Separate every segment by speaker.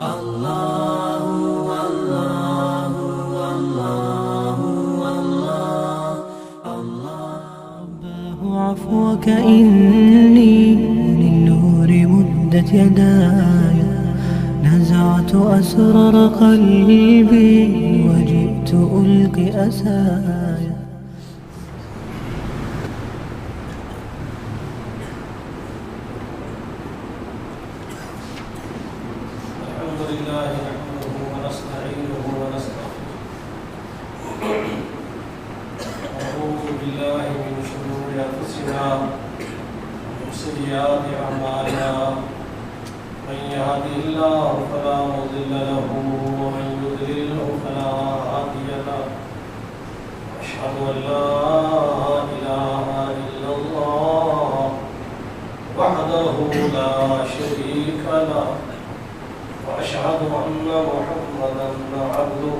Speaker 1: عفوك إني للنور مدت يداي، نزعت أسرار قلبي وجئت ألقي أسايا.
Speaker 2: الحمد لله نحمده ونستعينه ونستغفره، ونعوذ بالله من شرور أنفسنا ومن سيئات أعمالنا، من يهده الله فلا مضل له ومن يضلل فلا هادي له، أشهد أن لا إله إلا الله وحده لا شريك له، وأشهد أن محمدًا عبده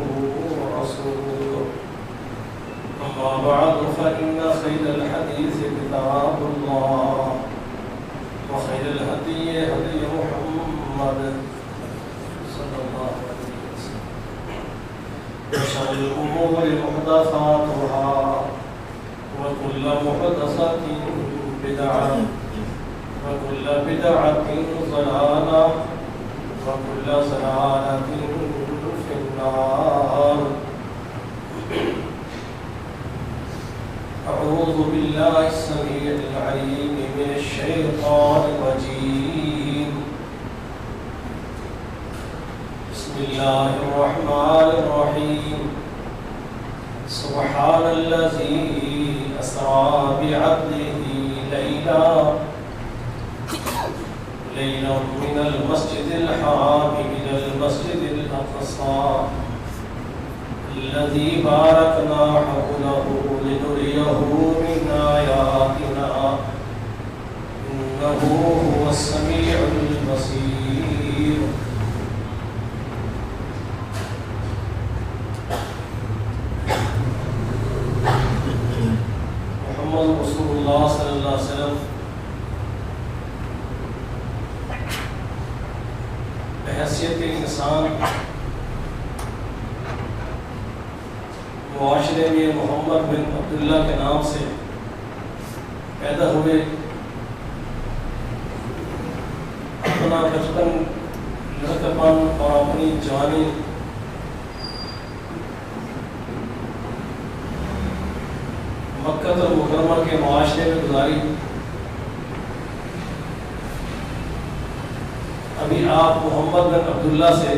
Speaker 2: ورسوله. أما بعد فإن خير الحديث كتاب الله، وخير الهدي هدي محمد صلى الله عليه وسلم، وشر الأمور محدثاتها، وكل محدثة بدعة، وكل بدعة ضلالة، وكل ضلالة في النار. أعوذ بالله السميع العليم من الشيطان الرجيم. بسم الله الرحمن الرحيم. سبحان الذي أسرى بعبده ليلا من المسجد الحرام إلى المسجد الأقصى الذي باركنا حوله لنريه من آياتنا إنه هو السميع البصير. محمد رسول اللہ صلی اللہ علیہ وسلم بحیثیت انسان معاشرے میں محمد بن عبداللہ کے نام سے پیدا ہوئے. اپنا بچپن، لڑکپن اور اپنی جوانی مکہ المکرمہ کے معاشرے میں گزاری. ابھی آپ محمد بن عبداللہ سے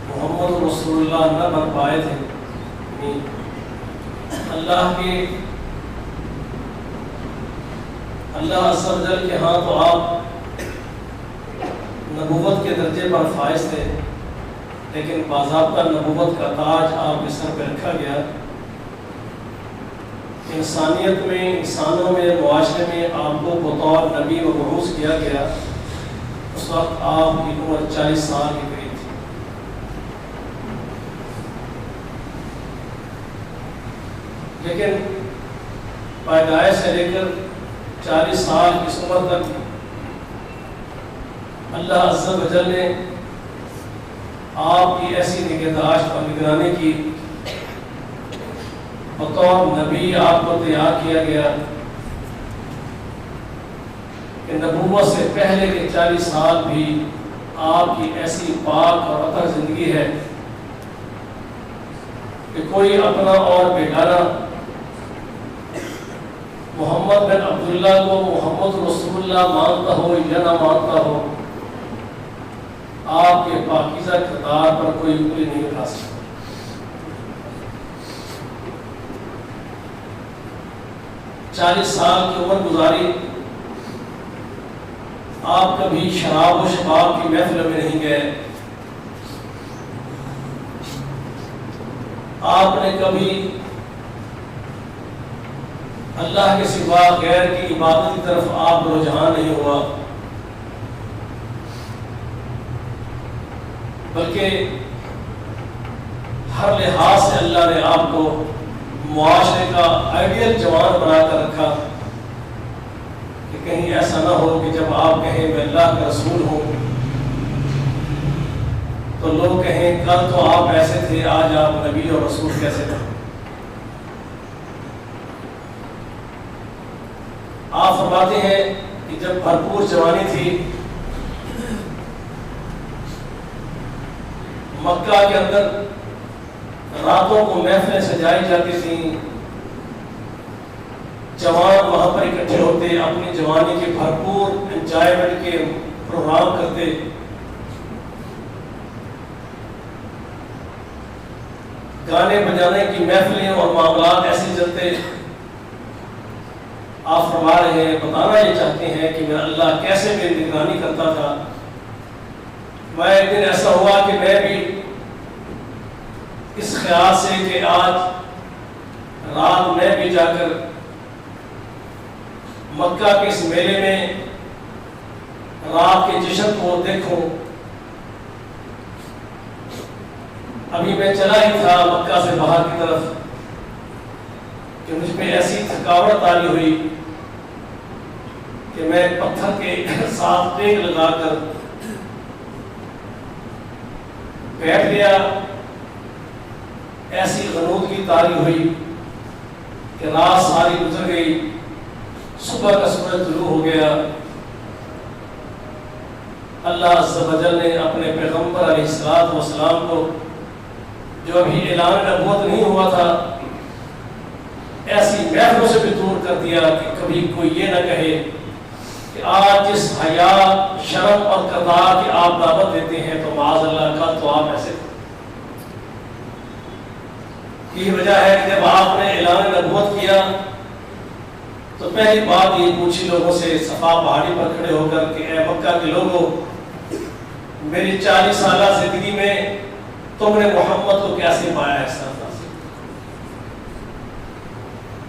Speaker 2: محمد رسول اللہ نہ بن پائے تھے. اللہ عز و جل کے ہاں تو آپ نبوت کے درجے پر فائز تھے، لیکن باضابطہ نبوت کا تاج آپ کے سر پہ رکھا گیا. انسانیت میں، انسانوں میں، معاشرے میں آپ کو بطور نبی و مبعوث کیا گیا. اس وقت آپ کی عمر 40 سال کے قریب تھی. لیکن پیدائش سے لے کر 40 سال کی عمر تک اللہ عز و جل نے آپ کی ایسی نگہداشت اور نگرانی کی، بطور نبی آپ کو تیار کیا گیا کہ نبوت سے پہلے کے 40 سال بھی آپ کی ایسی پاک اور اطہر زندگی ہے کہ کوئی اپنا اور بیگانہ محمد بن عبداللہ کو محمد رسول اللہ مانتا ہو یا نہ مانتا ہو، آپ کے پاکیزہ کردار پر کوئی انگلی نہیں اٹھا سکتا. چالیس سال کی عمر گزاری. آپ کبھی شراب و شباب کی محفل میں نہیں گئے. آپ نے کبھی اللہ کے سوا غیر کی عبادت کی طرف آپ رجحان نہیں ہوا، بلکہ ہر لحاظ سے اللہ نے آپ کو معاشرے کا آئیڈیل جوان بنا کر رکھا کہ کہیں ایسا نہ ہو کہ جب آپ کہیں میں اللہ کا رسول ہوں تو لوگ کہیں کل تو آپ ایسے تھے، آج آپ نبی اور رسول کیسے تھے؟ آپ فرماتے ہیں کہ جب بھرپور جوانی تھی، مکہ کے اندر راتوں کو محفلیں سجائی جاتی تھیں، جوان وہاں پر اکٹھے ہوتے، اپنی جوانی کے بھرپور انجوائمنٹ کے پروگرام کرتے۔ گانے بجانے کی محفلیں اور معاملات ایسے چلتے۔ آپ فرما رہے ہیں، بتانا یہ چاہتے ہیں کہ میں اللہ کیسے میری نگرانی کرتا تھا۔ میں ایک دن ایسا ہوا کہ میں بھی اس خیال سے کہ آج رات میں بھی جا کر مکہ کے اس میلے میں رات کے جشن کو دیکھوں۔ ابھی میں چلا ہی تھا مکہ سے باہر کی طرف کہ مجھ پہ ایسی تھکاوٹ تاری ہوئی کہ میں پتھر کے ساتھ ٹیک لگا کر بیٹھ گیا۔ ایسی غنودگی طاری ہوئی کہ رات ساری گزر گئی، صبح کا سورج طلوع ہو گیا۔ اللہ عز و جل نے اپنے پیغمبر علیہ السلام کو، جو ابھی اعلان نبوت نہیں ہوا تھا، ایسی محفلوں سے بھی دور کر دیا کہ کبھی کوئی یہ نہ کہے کہ آج جس حیا، شرم اور کردار کی آپ دعوت دیتے ہیں تو معاذ اللہ کا تو آپ ایسے تھے۔ یہی وجہ ہے کہ جب آپ نے اعلان نبوت کیا تو پہلی بات یہ پوچھی لوگوں سے صفا پہاڑی پر کھڑے ہو کر کہ اے مکہ کے لوگوں، میری 40 سالہ زندگی میں تم نے محمد کو کیسے پایا ہے؟ اس طرح سے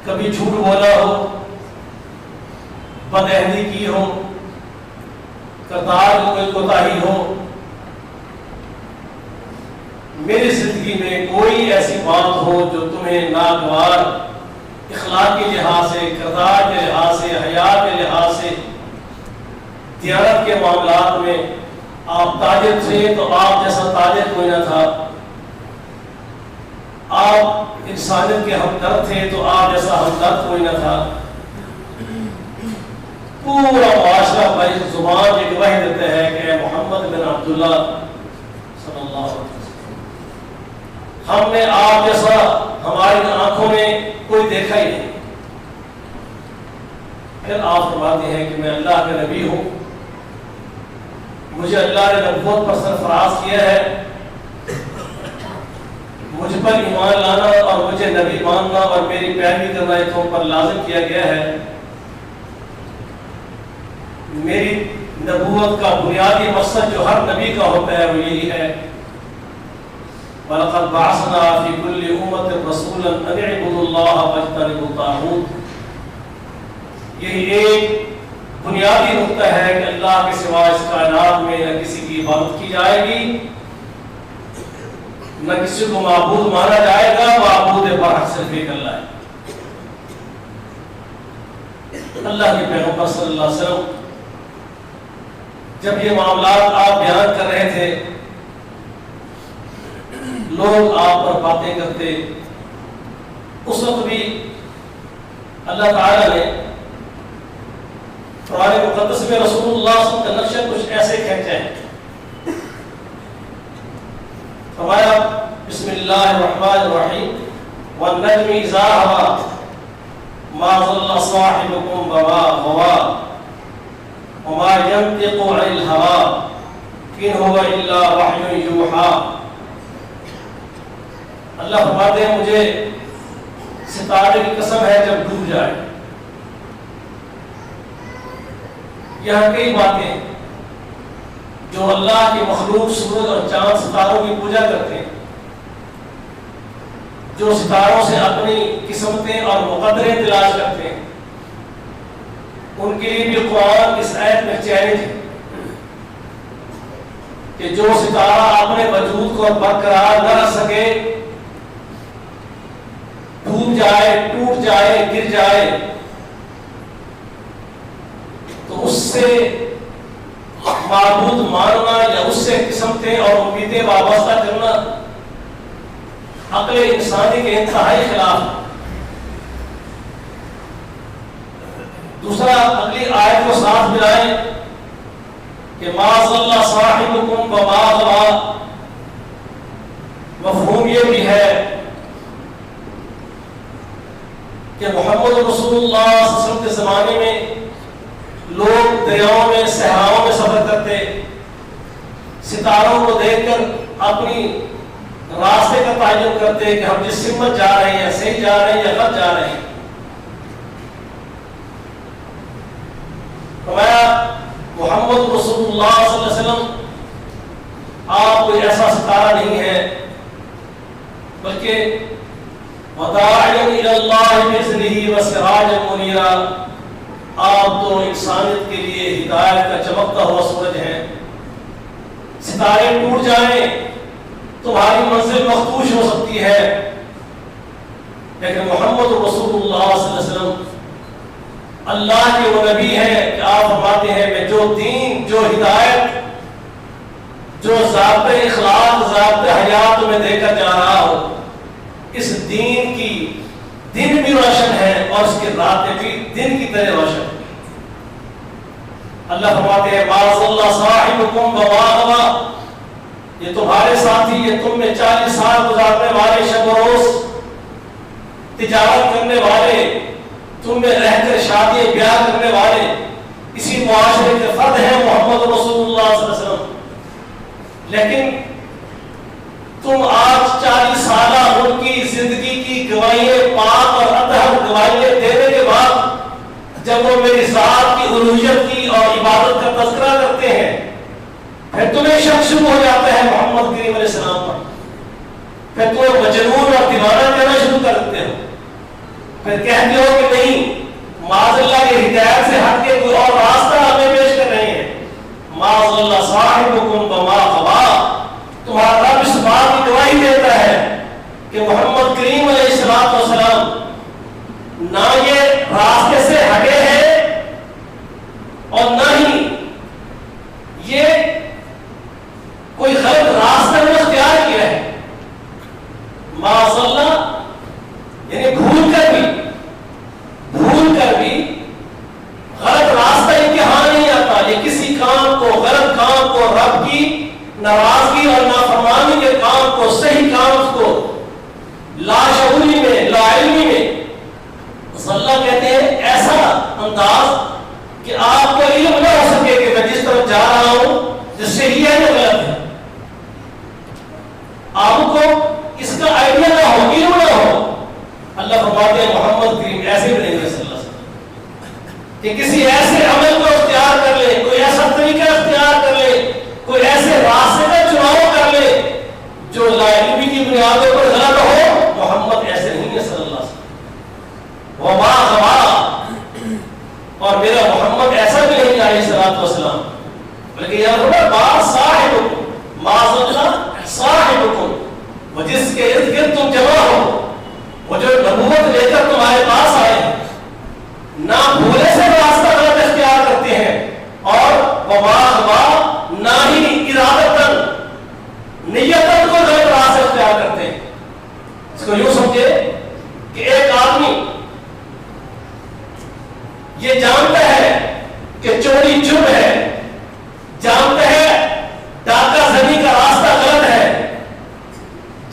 Speaker 2: کبھی جھوٹ بولا ہو، بدعہدی کی ہو، کردار میں کوئی کوتاہی ہو، میری زندگی میں کوئی ایسی بات ہو جو تمہیں ناگوار اخلاق کے لحاظ سے، کردار کے لحاظ سے، حیا کے لحاظ سے، دیانت کے معاملات میں آپ تاجر تھے تو آپ جیسا تاجر کوئی نہ تھا، آپ انسانیت کے ہمدرد تھے تو آپ جیسا ہمدرد کوئی نہ تھا۔ پورا معاشرہ بھائی زبان یہ گواہی دیتا ہے کہ اے محمد بن عبداللہ صلی اللہ علیہ وسلم، ہم نے آپ جیسا ہماری آنکھوں میں کوئی دیکھا ہی نہیں۔ پھر آپ فرماتے ہیں کہ میں اللہ کا نبی ہوں، مجھے اللہ نے نبوت پر سرفراز کیا ہے، مجھ پر ایمان لانا اور مجھے نبی ماننا اور میری پیروی کرنا یہ تم پر لازم کیا گیا ہے۔ میری نبوت کا بنیادی مقصد جو ہر نبی کا ہوتا ہے وہ یہی ہے، وَلَقَدْ بَعَثْنَا فِي كُلِّ أُمَّةٍ رَسُولًا أَنِ اعْبُدُوا اللَّهَ وَاجْتَنِبُوا الطَّاغُوتَ۔ یہی ایک بنیادی نقطہ ہے کہ اللہ کے سوا اس کائنات میں نہ کسی کی عبادت کی جائے گی، نہ کسی کو معبود مانا جائے گا، معبود برحق صرف ایک اللہ ہے۔ اللہ کے پیغمبر صلی اللہ علیہ وسلم جب یہ معاملات آپ بیان کر رہے تھے، لوگ آپ پر باتیں کرتے، اس وقت بھی اللہ تعالیٰ نے قرآن مقدس میں رسول اللہ صلی اللہ علیہ وسلم کا نقشہ کچھ ایسے کھینچا ہے۔ فرمایا بسم اللہ الرحمن الرحیم والنجم اذا هوى ما ضل صاحبكم وما غوى وما ينطق عن الهوى ان هو الا وحی یوحى۔ اللہ فرماتے ہیں مجھے ستارے کی قسم ہے جب ڈوب جائے۔ یہاں کئی باتیں جو اللہ کی مخلوق سورج اور چاند ستاروں کی پوجا کرتے ہیں، جو ستاروں سے اپنی قسمتیں اور مقدریں تلاش کرتے ہیں، ان کے لیے بھی قرآن اس آیت میں چیلنج ہے کہ جو ستارہ اپنے وجود کو برقرار نہ رکھ سکے، ڈوب جائے، ٹوٹ جائے، گر جائے، تو اس سے معبود ماننا یا اس سے قسمتیں اور امیدیں وابستہ کرنا عقل انسانی کے انتہائی خلاف ہے۔ دوسرا اگلی آیت کو ساتھ ملائیں کہ ما ضل صاحبکم وما غوی، مفہوم یہ بھی ہے کہ محمد رسول اللہ صلی اللہ علیہ وسلم کے زمانے میں لوگ دریاؤں میں صحراؤں میں سفر کرتے، ستاروں کو دیکھ کر اپنی راستے کا تعین کرتے کہ ہم جس سمت جا رہے ہیں صحیح جا رہے ہیں یا غلط جا رہے ہیں۔ فرمایا محمد رسول اللہ صلی اللہ علیہ وسلم آپ کوئی ایسا ستارہ نہیں ہے بلکہ وداعیا الی اللہ باذنہ وسراجا منیرا، آپ تو انسانیت کے لیے ہدایت کا چمکتا ہوا سورج ہیں۔ ستارے ٹوٹ جائیں تمہاری منزل مخدوش ہو سکتی ہے، لیکن محمد رسول اللہ صلی اللہ علیہ وسلم اللہ کے وہ نبی ہیں کہ آپ فرماتے ہیں میں جو دین، جو ہدایت، جو ضابطۂ اخلاق، ضابطۂ حیات میں دے کر جا رہا ہوں، اس دین کی دن بھی روشن ہے اور اس کی راتیں بھی دن کی طرح روشن ہے۔ اللہ فرماتے ہیں ما ضل صاحبکم وما غوی، یہ تمہارے ساتھی، یہ تم میں 40 سال گزارنے والے، شب و روز تجارت کرنے والے، تم میں رہ کر شادی بیاہ کرنے والے، اسی معاشرے کے فرد ہیں محمد رسول اللہ صلی اللہ علیہ وسلم، لیکن تم آج 40 سالہ ان کی زندگی کی گواہیاں، پاک اور اطہر گواہیاں دینے کے بعد جب وہ میری ذات کی الوہیت کی اور عبادت کا تذکرہ کرتے ہیں، پھر تمہیں شک شروع ہو جاتا ہے محمد کریم علیہ السلام پر، پھر تم مجنون اور دیوانہ کہنا شروع کر دیتے ہو، پھر کہتے ہو کہ نہیں معاذ اللہ کی ہدایت سے ہٹ کے کوئی اور راستہ ہمیں پیش کر رہے ہیں۔ معاذ اللہ صاحبکم وما غوی، تمہارا رب اس بات کی گواہی دیتا ہے کہ محمد کریم علیہ السلام نہ یہ راستے سے ہٹے ہیں اور نہ ہی یہ کوئی غلط راستہ میں اختیار کیا ہے۔ معاذ اللہ یعنی بھول کر بھی غلط راستہ ان کے ہاں نہیں آتا، یہ کسی کام کو، غلط کام کو، رب کی ناراضگی اور نافرمانی کے کام کو، صحیح کام کو لاشعوری میں، لا علمی میں ضلع کہتے ہیں ایسا انداز کہ آپ کو علم نہ ہو سکے کہ میں جس طرف جا رہا ہوں جس سے یہ ہے یا غلط ہے، آپ کو اس کا آئیڈیا نہ ہو، علم نہ ہو۔ اللہ فرماتے ہیں محمد کریم ایسے بھی نہیں ہے صلی اللہ علیہ وسلم کہ کسی ایسے عمل کو اختیار کر لے، کوئی ایسا طریقہ اختیار کر لے، کوئی ایسے راستے کا چناؤ کر لے جو لا علمی کی بنیادوں پر غلط ہو۔ محمد ایسے نہیں ہے صلی اللہ علیہ وسلم۔ وما غوی، اور میرا محمد ایسا بھی نہیں علیہ الصلوۃ والسلام، بلکہ یہ فرمایا ما صاحبکم، ما ضل صاحبکم، وہ جس کے ارد گرد تم جمع ہو، وہ جو نبوت لے کر تمہارے پاس آئے ہیں، نہ بھولے سے راستہ غلط اختیار کرتے ہیں، اور وما غوی، نہ ہی ارادتاً، نیتاً کو غلط راستہ اختیار کرتے ہیں۔ اس کو یوں سمجھے کہ ایک آدمی یہ جانتا ہے کہ چوری جرم ہے، جانتا ہے ڈاکہ زنی کا راستہ غلط ہے،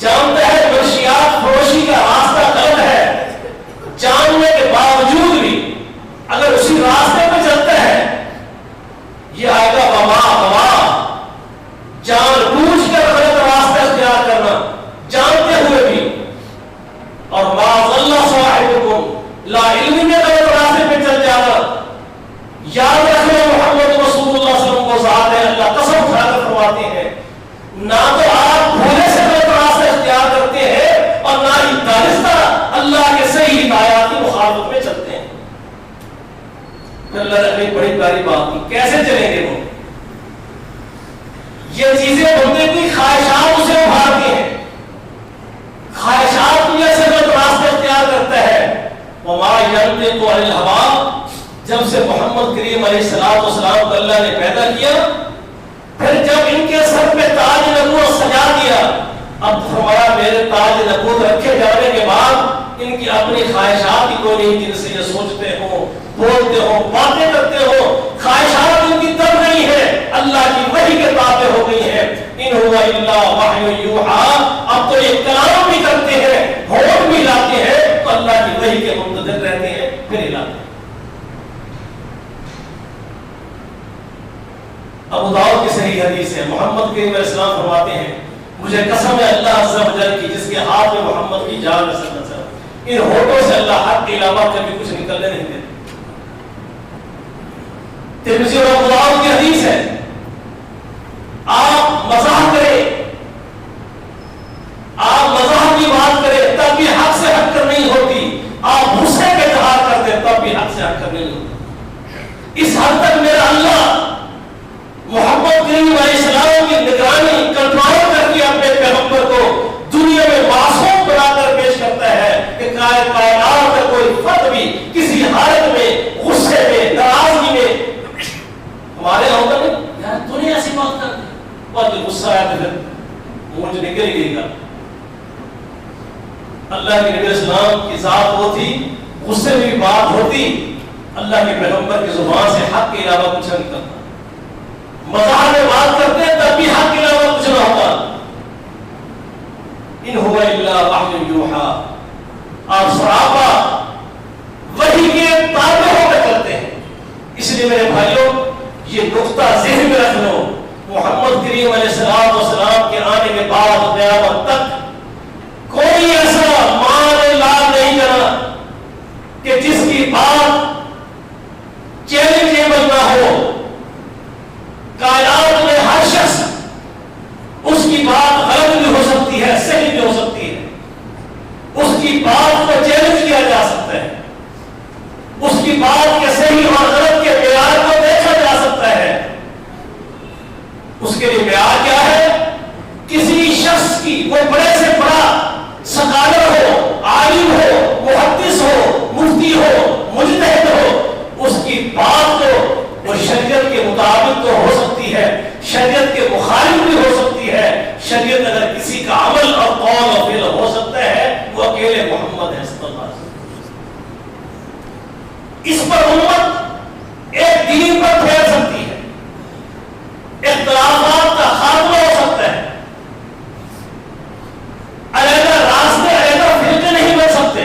Speaker 2: جانتا ہے منشیات فروشی کا راستہ غلط ہے، جاننے کے باوجود بھی اگر اسی راستے پہ چلتا ہے، یہ آئے گا وما غوی، جان بوجھ کر غلط راستہ اختیار کرنا جانتے ہوئے بھی، اور ما ضل صاحبکم، لا علمی میں غلط راستے پہ چل جانا۔ یاد رکھنا محمد رسول اللہ صلی اللہ علیہ وسلم کو ذات ہے، اللہ قسم کھا کر فرماتے ہیں نہ تو آپ بھولے سے غلط راستے اختیار کرتے ہیں اور نہ ہی دانستہ اللہ کے صحیح ہدایات کی مخالفت میں چلتے ہیں۔ پھر اللہ نے ایک بڑی پیاری بات کی، کیسے چلیں گے وہ؟ یہ چیزیں بندے کی خواہشات اسے ابھارتی ہیں، خواہشات کی وجہ سے غلط راستے اختیار کرتا ہے۔ وما ينطق عن الهوى، جب سے محمد کریم علیہ السلام کو اللہ نے پیدا کیا، پھر جب ان کے سر پہ تاج نبوت سجا دیا، اب فرمایا میرے تاج نبوت رکھے جانے کے بعد ان کی اپنی خواہشات ہی کوئی نہیں جن سے یہ سوچتے ہو، بولتے ہو، باتیں کرتے ہو، خواہشات ان کی تب نہیں ہے، اللہ کی وحی کے تابع ہو گئی ہے۔ ان هو الا وحی یوحی، اب تو یہ کلام بھی کرتے ہیں، ہوٹ بھی لاتے ہیں، تو اللہ کی وحی کے منتظر رہتے ہیں، پھر ہلاتے ہیں۔ ابو داؤد کی صحیح حدیث ہے، محمد کریم علیہ السلام فرماتے ہیں مجھے قسم ہے اللہ عز و جل کی جس کے ہاتھ میں محمد کی جان ہے، ان ہوٹوں سے اللہ حق کے علاوہ کبھی کچھ نکلنے نہیں دیتے۔ ترمذی اور ابو داؤد کی حدیث ہے، آپ مزاح کریں، آپ مزاح کی بات کریں تب بھی حق سے ہٹ کر نہیں ہوتی، آپ غصے کا اظہار کرتے تب بھی حق سے ہٹ کر نہیں ہوتی۔ اس حد تک میرا اللہ محمد کریم علیہ السلام کی نگرانی کنٹرول کر کے اپنے پیغمبر کو دنیا میں معصوم بنا کر پیش کرتا ہے کہ کائنات کا کوئی فرد بھی کسی حالت میں، غصے میں، ناراضگی میں، ہمارے یہاں ہوتا نہیں یار دنیا ایسی بات کرتے اور غصہ آیا تو پھر مونج نکل گئی گا۔ اللہ کے نبی علیہ السلام کی ذات وہ تھی، غصے میں بھی بات ہوتی، اللہ کے پیغمبر کی زبان سے حق کے علاوہ کچھ نہیں کرتا، مزاح میں بات کرتے ہیں تب بھی حق کے علاوہ کچھ نہ ہوتا۔ ان هو الا وحی یوحی، آپ سراپا وحی کے تابع ہو کر چلتے ہیں۔ اس لیے میرے بھائیوں یہ نقطہ ذہن میں رکھ لو، محمد کریم علیہ السلام کے آنے کے بعد قیامت تک کوئی ایسا مان لا نہیں کرنا کہ جس کی بات چیلنجیبل نہ ہو۔ کائنات میں ہر شخص اس کی بات غلط بھی ہو سکتی ہے، صحیح بھی ہو سکتی ہے، اس کی بات کو چیلنج کیا جا سکتا ہے، اس کی بات کے صحیح اور غلط کے معیار کو دیکھا جا سکتا ہے۔ اس کے لیے معیار کیا ہے؟ کسی شخص کی، وہ بڑے سے بڑا سکالر ہو، عالم ہو، محدث ہو، مفتی ہو، مجتہد ہو، اس کی بات کو وہ شریعت کے مطابق تو ہو سکتی ہے، شریعت کے مخالف بھی ہو سکتی ہے۔ شریعت اگر کسی کا عمل اور قول اور فعل ہو سکتا ہے وہ اکیلے محمد ہے صلی اللہ علیہ وسلم۔ اس پر امت ایک دین پر پھیل سکتی ہے، اختلافات کا خاتمہ ہو سکتا ہے، علیحدہ راستے، علیحدہ فرقے نہیں بن سکتے۔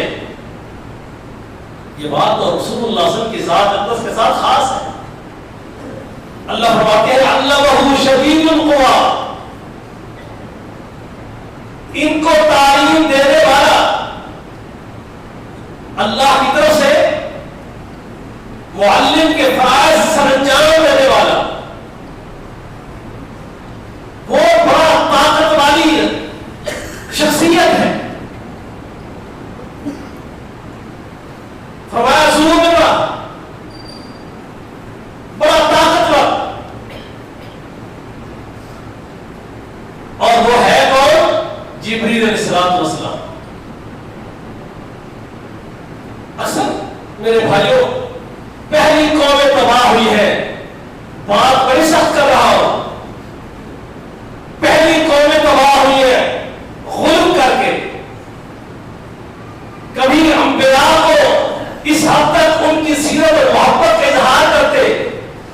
Speaker 2: یہ بات تو رسول اللہ صلی اللہ علیہ وسلم کی ذات اقدس کے ساتھ خاص ہے۔ اللہ فرماتے ہیں علمہ شدید القویٰ، ان کو تعلیم دینے والا اللہ کی طرف سے معلم کے فرائض سر انجام دینے والا، وہ بڑا طاقت والی شخصیت ہے۔ فرمایا ضرور بڑا طاقتور، اور وہ ہے کون؟ جبریل علیہ السلام۔ اصل میرے بھائیوں پہلی قومیں تباہ ہوئی ہے، بات بڑی سخت کر رہا ہوں، پہلی قومیں تباہ ہوئی ہے غلط کر کے۔ کبھی انبیاء کو اس حد تک ان کی سیرت اور محبت کا اظہار کرتے،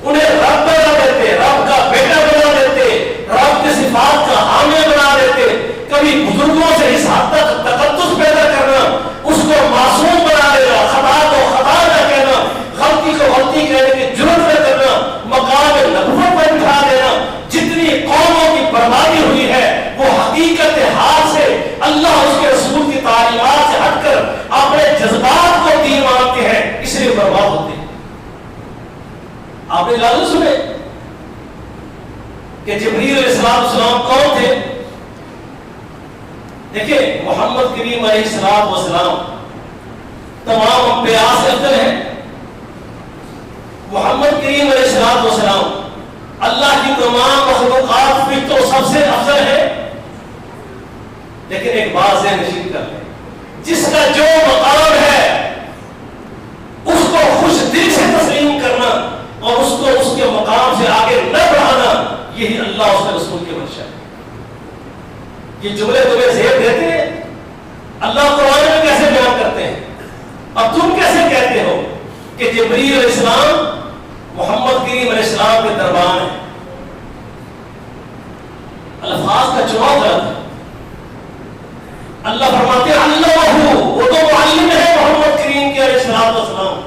Speaker 2: انہیں رب بنا دیتے، رب کا بیٹا بنا دیتے، رب کی صفات کا حامی بنا دیتے۔ کبھی بزرگوں سے اس حد تک تقدس پیدا کرنا، اس کو معصوم بنا دینا، خطا کو خطا نہ کہنا، غلطی کو غلطی کہنے کی جرات نہ کرنا، مقام نبوت پر اٹھا دینا۔ جتنی قوموں کی بربادی ہوئی ہے وہ حقیقت حال سے، اللہ اس کے رسول کی تعلیمات سے ہٹ کر اپنے جذبات کو دین مانتے ہیں، اس لیے برباد ہوتے ہیں۔ آپ نے لازم سنے کہ جبریل علیہ السلام کون تھے؟ دیکھیں محمد کریم علیہ السلام تمام انبیاء سے افضل ہیں۔ محمد کریم علیہ السلام اللہ کی تمام مخلوقات میں تو سب سے افضل ہے، لیکن ایک بات ذہن نشین کر لیں، جس کا جو مقام ہے اس کو خوش دل سے تسلیم یہ جملے تمہیں زیب دیتے ہیں؟ اللہ قرآن میں کیسے بیان کرتے ہیں؟ اب تم کیسے کہتے ہو کہ جبریل علیہ السلام محمد کریم علیہ السلام کے دربان ہے؟ الفاظ کا چناؤ غلط ہے. اللہ فرماتے ہیں اللہ وہ تو معلم ہے محمد کریم کے علیہ السلام،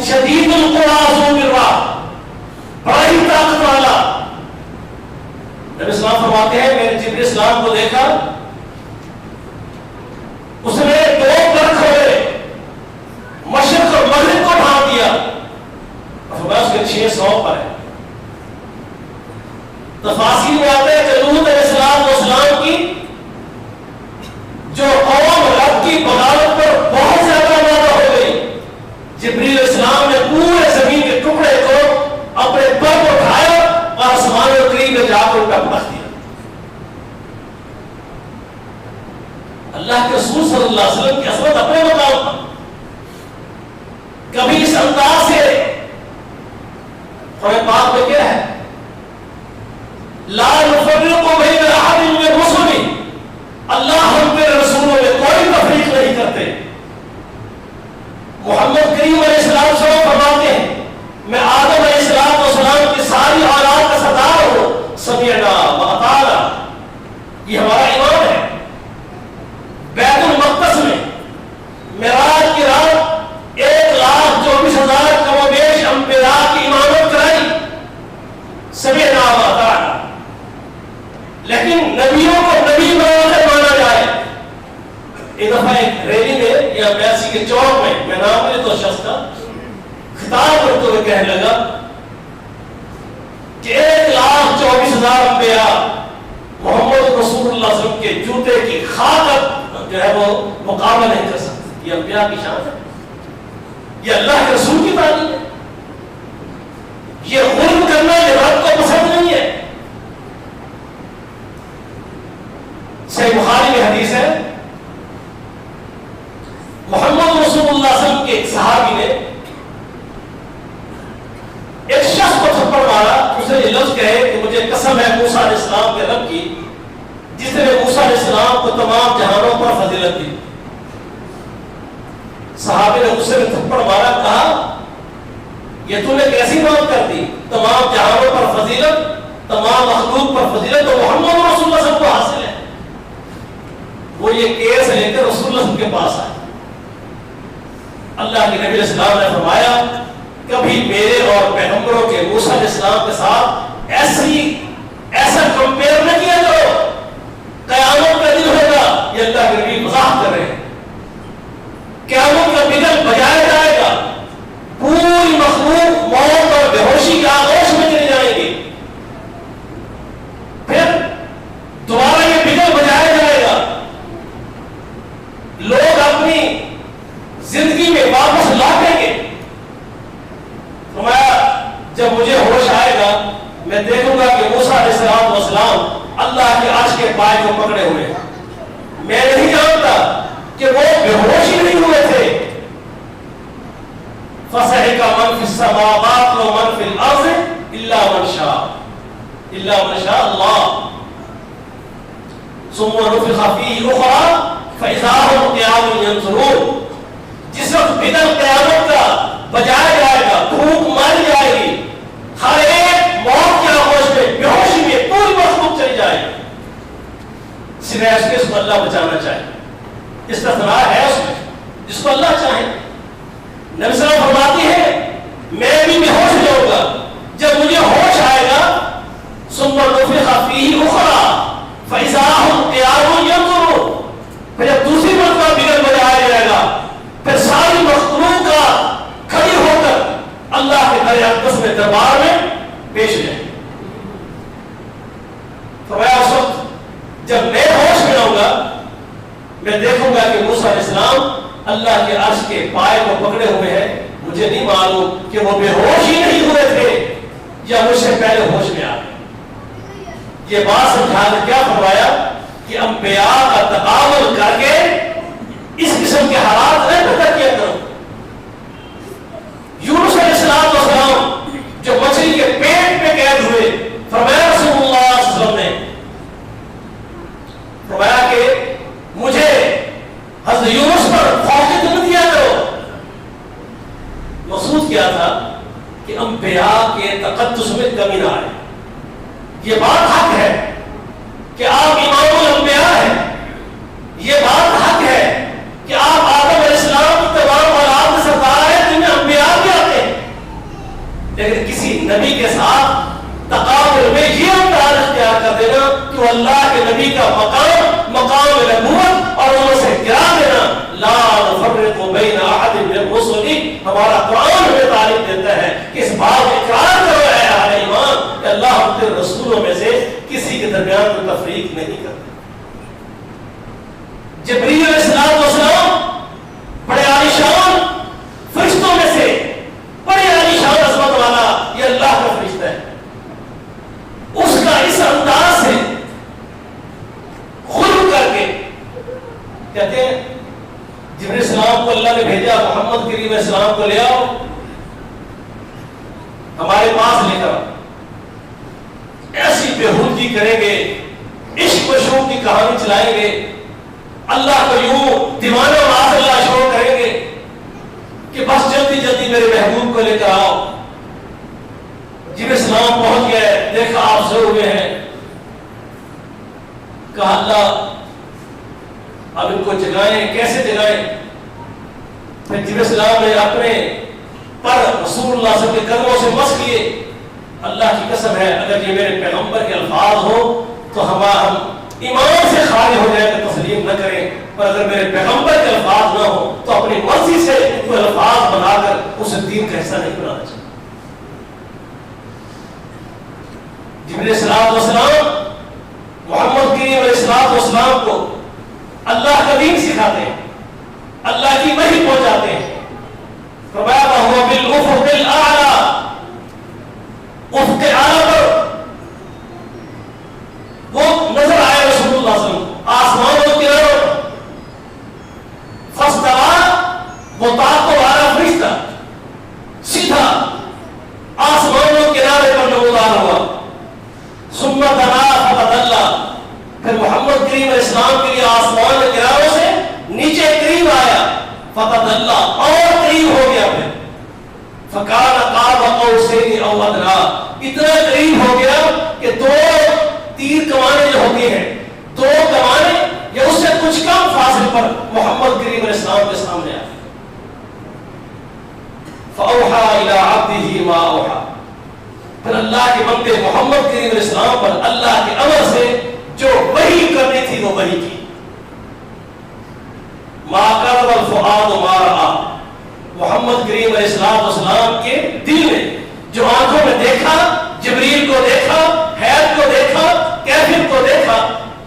Speaker 2: شدید القوا ذو مرہ، بڑا ہی طاقت والا. نبی اسلام فرماتے ہیں میں نے جبریل السلام کو دیکھا، اس نے دو پر کھولے، مشرق اور مغرب کو ڈھانپ دیا، اور اس کے 600 پر ہے. تفاصیل میں آتے ہیں کہ لوط علیہ السلام کی جو قوم رب کی بغاوت پر بہت زیادہ آمادہ ہو گئی، جبریل علیہ السلام نے پورے زمین کے ٹکڑے کو اپنے پر کو اٹھایا اور آسمان کے قریب میں جا کر ان کا پٹخ دیا. اللہ کے رسول صلی اللہ علیہ وسلم کی عظمت اپنے مقام پر. کبھی اس انداز سے قرآن پاک میں کیا ہے؟ لا نفرق بین احد من رسلہ، اللہ ہم میرے رسولوں میں کوئی تفریق نہیں کرتے. محمد کریم علیہ السلام سے فرماتے ہیں میں آدم علیہ السلام کی ساری اولاد کا سردار ہوں، سمعنا واطعنا. یہ ہمارا ایمان ہے. بیت المقدس میں معراج کی رات 1,24,000 کم و بیش انبیاء کی امامت کرائی، سمعنا واطعنا. لیکن نبیوں کو نبی بنا کر مانا جائے. ایک دفعہ ایک ریلی میں یا بیاسی کے چوک میں نام لے تو شخص کا خطاب کرتے ہوئے کہنے لگا کہ 1,24,000 انبیاء محمد رسول اللہ صلی اللہ علیہ وسلم کے جوتے کی خاک جو ہے وہ مقابلہ نہیں کر سکتے. یہ انبیاء کی شان ہے، یہ اللہ کے رسول کی تعلیم ہے. یہ غلط کرنا یہ رب کو پسند نہیں ہے. صحیح بخاری میں حدیث ہے، محمد رسول اللہ صلی اللہ علیہ وسلم کے ایک صحابی نے ایک شخص کو تھپڑ مارا. اس نے یہ لفظ کہے کہ مجھے قسم ہے موسیٰ علیہ السلام کے رب کی جس نے موسیٰ علیہ السلام کو تمام جہانوں پر فضیلت دی. صحابی نے غصے میں تھپڑ مارا، کہا یہ تو نے کیسی بات کر دی؟ تمام جہانوں پر فضیلت، تمام مخلوق پر فضیلت تو محمد رسول اللہ صلی اللہ علیہ وسلم کو حاصل ہے. وہ یہ کیس لے کر رسول اللہ صلی اللہ علیہ وسلم کے پاس آئے. اللہ کے نبی علیہ السلام نے فرمایا کبھی میرے اور پیغمبروں کے موسیٰ علیہ السلام کے ساتھ ایسا کمپیئر نہ کیا کرو. قیامت کا دن ہوگا، یہ اللہ کے نبی وضاحت کر رہے ہیں. قیامت کا بگل بجایا جائے گا، پوری مخلوق موت اور بے ہوشی کے آغوش میں چلی جائیں گی. پھر دوبارہ یہ بگل بجایا جائے گا، لوگ اپنی زندگی میں واپس لوٹیں گے. فرمایا جب مجھے ہوش آئے گا میں دیکھوں گا کہ موسیٰ علیہ السلام اللہ کے عرش کے پائے کو پکڑے ہوئے ہیں. میں نہیں جانتا کہ وہ بے ہوش ہی نہیں ہوئے تھے. فَصَعِقَ مَنْ فِي السَّمَاوَاتِ وَمَنْ فِي الْأَرْضِ إِلَّا مَنْ شَاءَ اللَّهُ ثُمَّ نُفِخَ فِيهِ أُخْرَى فَإِذَا هُمْ قِيَامٌ يَنظُرُونَ. جس وقت بدل قیامت کا بجایا جائے گا، دھوپ ماری جائے گی، ہر ایک موت کے آغوش میں بے ہوشی میں پوری مخلوق چلی جائے گی، سوائے اس کے اس کو اللہ بچانا چاہے. استثناء ہے اس میں جس کو اللہ چاہے. نبی صلی اللہ علیہ وسلم فرماتی ہے میں بھی بے ہوش ہو جاؤں گا. جب مجھے ہوش آئے گا ثم نفخ فیہ اخری فاذا هم قیام ینظرون. پھر جب دوسری مرتبہ بگل بجایا جائے گا، پھر ساری مخلوق کا کھڑی ہو کر اللہ کے در اقدس میں دربار میں پیش جائے. فرمایا اس وقت جب میں ہوش میں آؤں گا میں دیکھوں گا کہ موسیٰ علیہ السلام اللہ کے عرش کے پائے کو پکڑے ہوئے ہیں. مجھے نہیں معلوم کہ وہ بے ہوش ہی نہیں ہوئے تھے یا مجھ سے پہلے ہوش میں آ گئے. یہ بات سمجھا کر کیا فرمایا کہ انبیاء کا تقابل کر کے اس قسم کے حالات نہ پیدا کیا کرو. یونس علیہ السلام جو مچھلی میں کمی نہ آئے. یہ بات حق ہے کہ آپ امام الانبیاء ہیں، یہ بات حق ہے کہ آپ آدم علیہ السلام کی تمام اولاد کے سردار ہیں، جن میں انبیاء بھی آتے ہیں. لیکن کسی نبی کے ساتھ تقابل میں یہ انداز اختیار کر دینا کہ وہ اللہ کے نبی کا مقام نبوت اور ان سے گرا دینا، لا نفرق بین احد من الرسل، ہمارا قرآن ہمیں تعلیم دیتا ہے کہ اس بات کا اقرار کرو اے اہل ایمان کہ اللہ اپنے رسولوں میں سے کسی کے درمیان کوئی تفریق نہیں کرتا. جبریل علیہ السلام بڑے عالیشان فرشتوں میں سے بڑے عالیشان عظمت والا یہ اللہ کا فرشتہ ہے. اس کا اس انداز سے خلق کر کے کہتے ہیں جبریل السلام کو اللہ نے بھیجا محمد کریم علیہ السلام کو لے آؤ ہمارے پاس لے کر. ایسی بےہودگی کریں گے، عشق و شوق کی کہانی چلائیں گے، اللہ کو یوں دیوانہ معاذ اللہ شو کریں گے کہ بس جلدی جلدی میرے محبوب کو لے کر آؤ. جبریل السلام پہنچ گئے، دیکھا آپ سو ہوئے ہیں، کہا اللہ اب ان کو جگائیں، کیسے جگائیں؟ پھر جبریل السلام نے اپنے پر رسول اللہ صلی اللہ علیہ وسلم کے قدموں سے مس کیے. اللہ کی قسم ہے اگر یہ میرے پیغمبر کے الفاظ ہو تو ہم ایمان سے خارج ہو جائے تو تسلیم نہ کریں، پر اگر میرے پیغمبر کے الفاظ نہ ہو تو اپنی مرضی سے کوئی الفاظ بنا کر اسے دین کا حصہ نہیں بنانا چاہیے. جبریل السلام محمد کریم علیہ السلام کو اللہ کا دین سکھاتے ہیں، اللہ کی وحی پہنچاتے ہیں. فرمایا وَهُوَ بِالْأُفُقِ الْأَعْلَى، افق اعلیٰ پر وہ نظر آئے رسول اللہ صلی اللہ علیہ وسلم آسمانوں کی طرف. فاستوى، وہ طاقت والا فرشتہ سیدھا آسمانوں کے کنارے پر نمودار ہوا. ثم دنا فتدلى، پھر محمد کریم علیہ السلام کے لیے آسمان کے کناروں سے نیچے قریب آیا. فتدلى، اور قریب ہو گیا. پھر فکان قاب قوسین او ادنی، اتنا قریب ہو گیا کہ دو تیر کمانیں جو ہوتی ہیں، دو کمانیں یا اس سے کچھ کم فاصلے پر محمد کریم علیہ السلام کے سامنے آئے. فاوحى الى عبده ما اوحى، پھر اللہ کے بندے محمد کریم علیہ السلام پر اللہ کے امر سے جو وحی کرنی تھی وہ وحی کی. ما كذب الفؤاد ما رأى، محمد کریم علیہ السلام کے دل نے جو آنکھوں میں دیکھا، جبریل کو دیکھا، حید کو دیکھا، کیفیت کو دیکھا،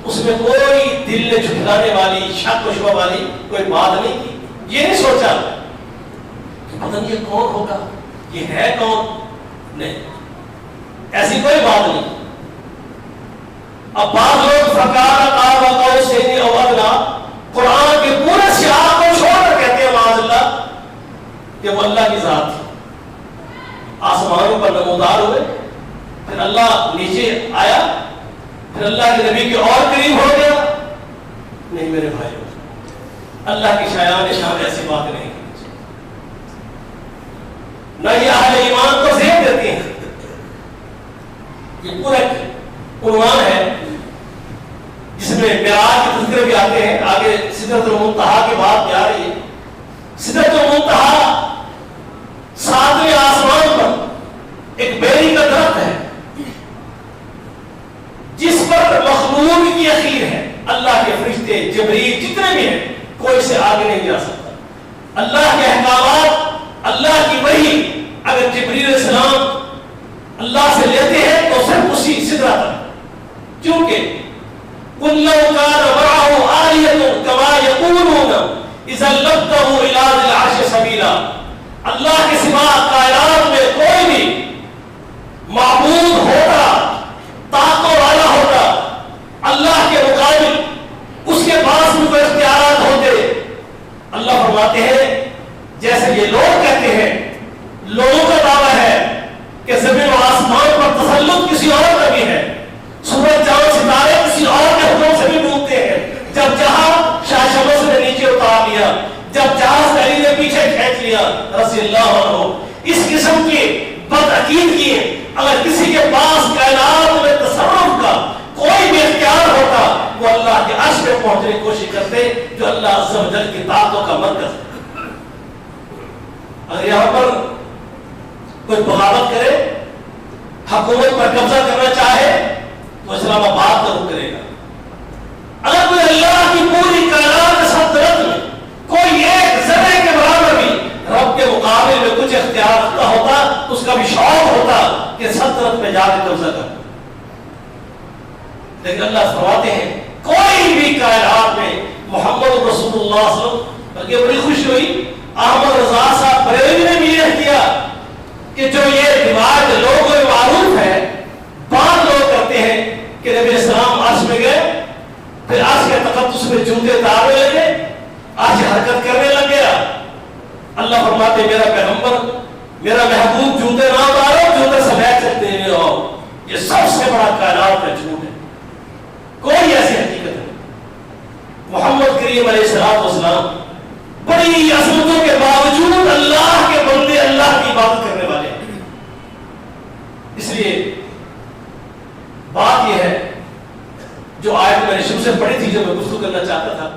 Speaker 2: اس میں کوئی دل نے جھٹلانے والی، شک و شبہ والی کوئی بات نہیں کی. یہ نہیں سوچا کہ پتہ نہیں یہ کون ہوگا، یہ ہے کون، نہیں، ایسی کوئی بات نہیں. اب بعض لوگ فقار قاب قوسین او ادنی قرآن کے پورے سیاق کو چھوڑ کر کہتے ہیں معاذ اللہ کہ وہ اللہ کی ذات تھی. آسمانوں پر نمودار ہوئے، پھر اللہ نیچے آیا، پھر اللہ کے نبی کے اور قریب ہو گیا. نہیں میرے بھائیو، اللہ کی شایان شان ایسی باتیں نہیں کرنی چاہیے. نہ یہ اہل ایمان کو ذہن دیتی ہیں. یہ پورا عنوان ہے جس میں معراج کے تذکرے بھی آتے ہیں. آگے سدرۃ المنتہا کی بات بھی آ رہی ہے. سدرۃ المنتہا 7ویں آسمان پر ایک بیری کا درخت ہے جس پر مخلوق کی اخیر ہے. اللہ کے فرشتے، جبریل، جتنے بھی ہیں، کوئی سے آگے نہیں جا سکتا. اللہ کے احکامات، اللہ کی وحی اگر جبریل علیہ السلام اللہ سے لیتے ہیں تو صرف اسی سدرہ تک. کیونکہ قُلْ لَوْ كَانَ مَعَهُ آلِهَةٌ كَمَا يَقُولُونَ إِذًا لَابْتَغُوا إِلَىٰ ذِي الْعَرْشِ سَبِيلًا، اللہ کے سوا کائنات میں کوئی بھی معبود ہوتا، طاقت والا ہوتا، اللہ کے مقابل اس کے پاس بھی کوئی اختیارات ہوتے. اللہ فرماتے ہیں جیسے یہ لوگ کہتے ہیں، لوگوں کا دعویٰ ہے کہ زمین و آسمان پر تسلط کسی اور کا بھی ہے، سورج چاند ستارے کسی اور کے حکم سے بھی ڈوبتے ہیں. جب جہاں شاہ شمس نے نیچے اتار لیا، جب جہاز نے پیچھے کھینچ لیا رضی اللہ عنہ. اس قسم کی بدعقیدگی اگر کسی کے پاس کائنات میں تصرف کا کوئی بھی اختیار ہوتا وہ اللہ کے عرش پہ پہنچنے کی کوشش کرتے جو اللہ عز و جل کی طاقتوں کا مرکز ہے. اگر یہاں پر کوئی بغاوت کرے، حکومت پر قبضہ کرنا چاہے تو اسلام آباد کا رخ کرے گا. اگر کوئی اللہ کی پوری کائنات سلطنت میں کوئی ایک ذرے کے برابر بھی رب کے مقابل میں کچھ اختیار رکھتا ہوتا تو اس کا بھی شوق ہوتا کہ سلطنت میں جا کے قبضہ کر. لیکن اللہ فرماتے ہیں کوئی بھی کائنات میں محمد رسول اللہ صلی اللہ علیہ وسلم، بلکہ بڑی خوشی ہوئی احمد رضا صاحب بریلوی نے بھی یہ کیا کہ جو یہ روایت لوگوں میں معروف ہے، بعض لوگ کرتے ہیں کہ نبی السلام عرش میں گئے، پھر عرش کے تقدس میں جوتے اتارنے لگے، عرش حرکت کرنے لگ گیا. اللہ فرماتے ہیں میرا پیغمبر، میرا محبوب جوتے نہ اتارو، جوتے سمیٹ سکتے ہیں اور یہ سب سے بڑا کائنات کا جھوٹ ہے. کوئی ایسی حقیقت نہیں. محمد کریم علیہ السلام بڑی عظمتوں کے باوجود اللہ کے بندے، اللہ کی عبادت کرنے والے ہیں. اس لیے بات یہ ہے جو آیت میں نے شروع سے پڑھی تھی، جو میں گفتگو کرنا چاہتا تھا،